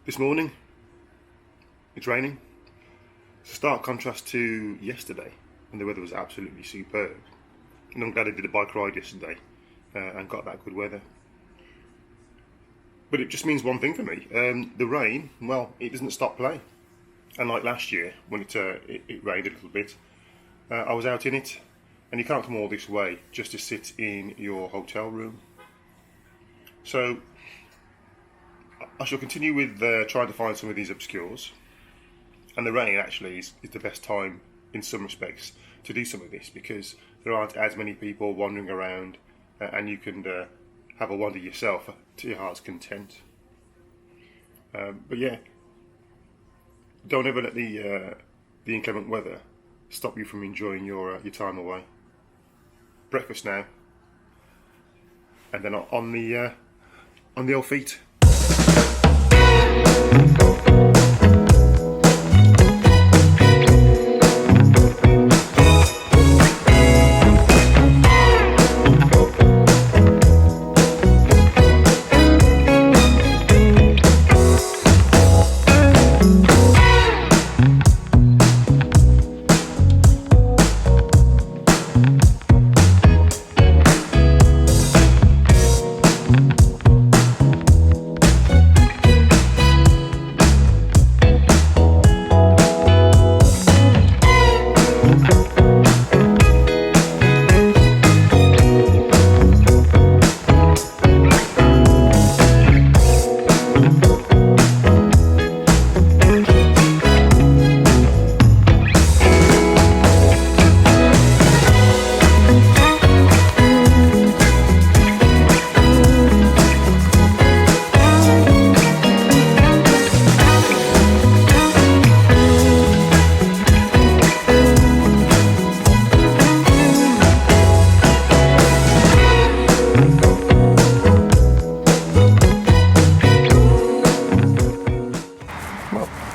This morning, it's raining. It's a stark contrast to yesterday when the weather was absolutely superb. And I'm glad I did a bike ride yesterday and got that good weather. But it just means one thing for me. The rain, well, it doesn't stop play. And like last year, when it rained a little bit, I was out in it. And you can't come all this way just to sit in your hotel room. So I shall continue with trying to find some of these obscures, and the rain actually is the best time in some respects to do some of this, because there aren't as many people wandering around and you can have a wander yourself to your heart's content. But yeah, don't ever let the inclement weather stop you from enjoying your time away. Breakfast now, and then on the old feet.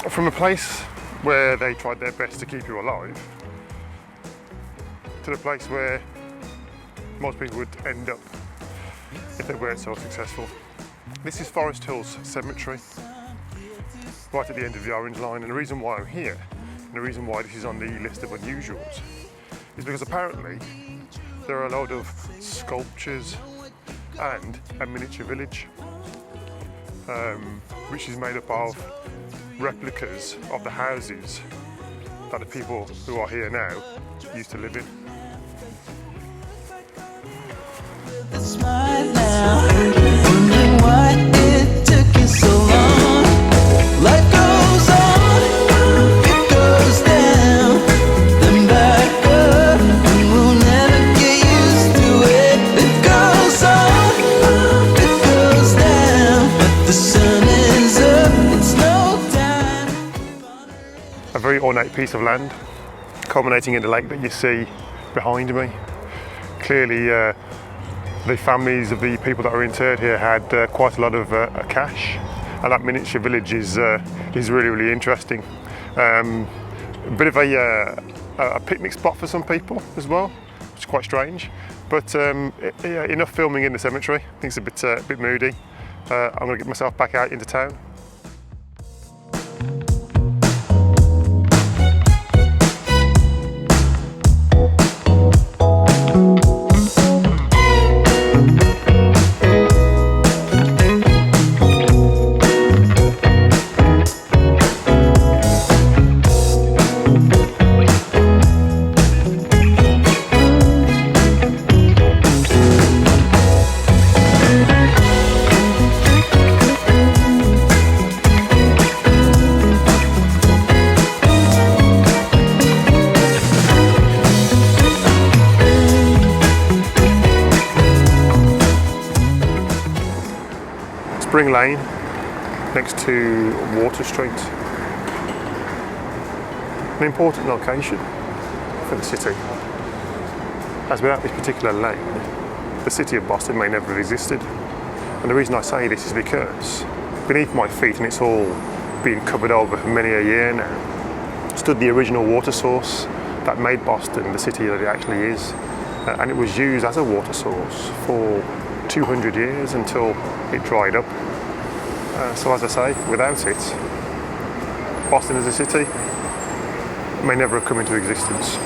From a place where they tried their best to keep you alive to the place where most people would end up if they weren't so successful. This is Forest Hills Cemetery, right at the end of the Orange Line, and the reason why I'm here, and the reason why this is on the list of unusuals, is because apparently there are a load of sculptures and a miniature village, which is made up of replicas of the houses that the people who are here now used to live in. A very ornate piece of land, culminating in the lake that you see behind me. Clearly, the families of the people that are interred here had quite a lot of cash, and that miniature village is really interesting. A bit of a picnic spot for some people as well, which is quite strange. But enough filming in the cemetery. I think it's a bit moody. I'm going to get myself back out into town. Spring Lane, next to Water Street. An important location for the city, as without this particular lane, the city of Boston may never have existed. And the reason I say this is because beneath my feet, and it's all been covered over for many a year now, stood the original water source that made Boston the city that it actually is. And it was used as a water source for 200 years until it dried up. So as I say, without it, Boston as a city may never have come into existence.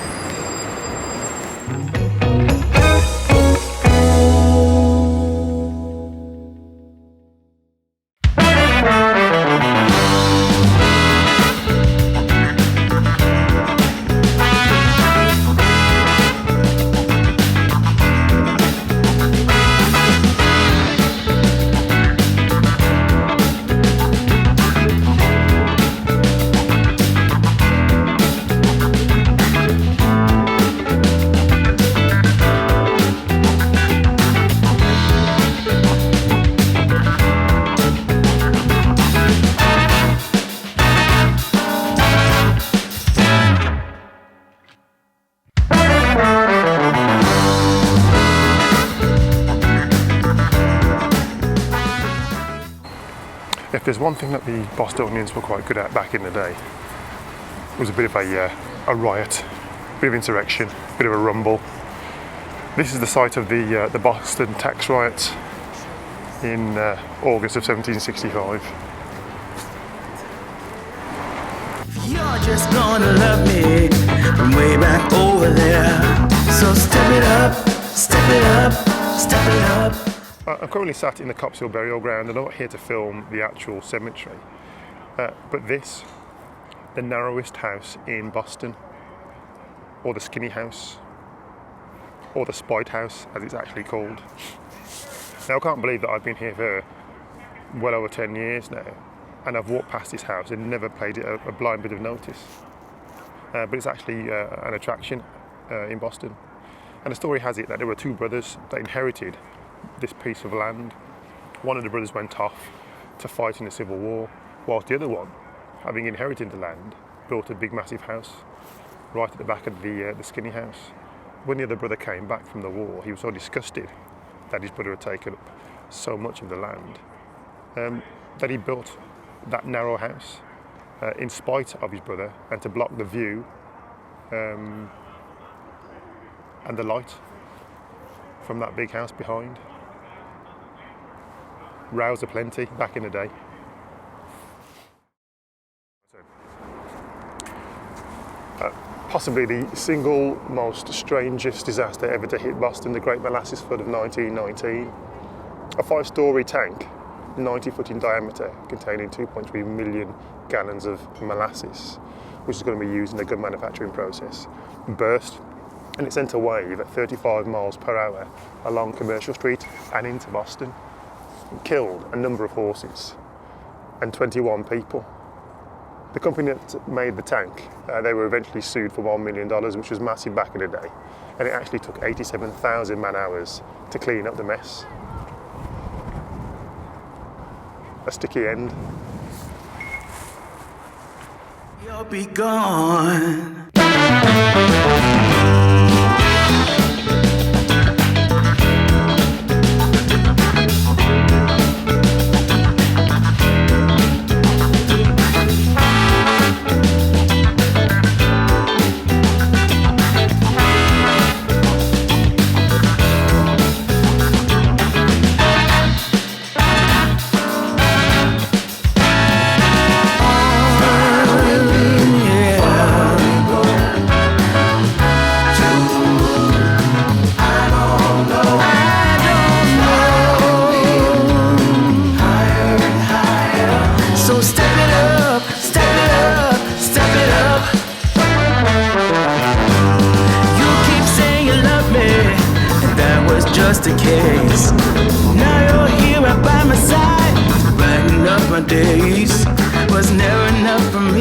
If there's one thing that the Bostonians were quite good at back in the day, it was a bit of a riot, a bit of insurrection, a bit of a rumble. This is the site of the Boston tax riots in August of 1765. You're just gonna love me from way back over there. So step it up, step it up, step it up. I'm currently sat in the Cops Hill burial ground, and I'm not here to film the actual cemetery, but this, the narrowest house in Boston, or the skinny house, or the spite house as it's actually called. Now I can't believe that I've been here for well over 10 years now, and I've walked past this house and never paid it a blind bit of notice. But it's actually an attraction in Boston. And the story has it that there were two brothers that inherited this piece of land. One of the brothers went off to fight in the Civil War, whilst the other one, having inherited the land, built a big massive house right at the back of the skinny house. When the other brother came back from the war, he was so disgusted that his brother had taken up so much of the land that he built that narrow house in spite of his brother, and to block the view and the light from that big house behind. Rows aplenty back in the day. Possibly the single most strangest disaster ever to hit Boston, the Great Molasses flood of 1919. A 5-storey tank, 90 foot in diameter, containing 2.3 million gallons of molasses, which is going to be used in the gun manufacturing process, burst, and it sent a wave at 35 miles per hour along Commercial Street and into Boston. It killed a number of horses and 21 people. The company that made the tank, they were eventually sued for $1 million, which was massive back in the day, and it actually took 87,000 man-hours to clean up the mess. A sticky end. You'll be gone. Just a case. Now you're here right by my side, brighten up my days. Was never enough for me.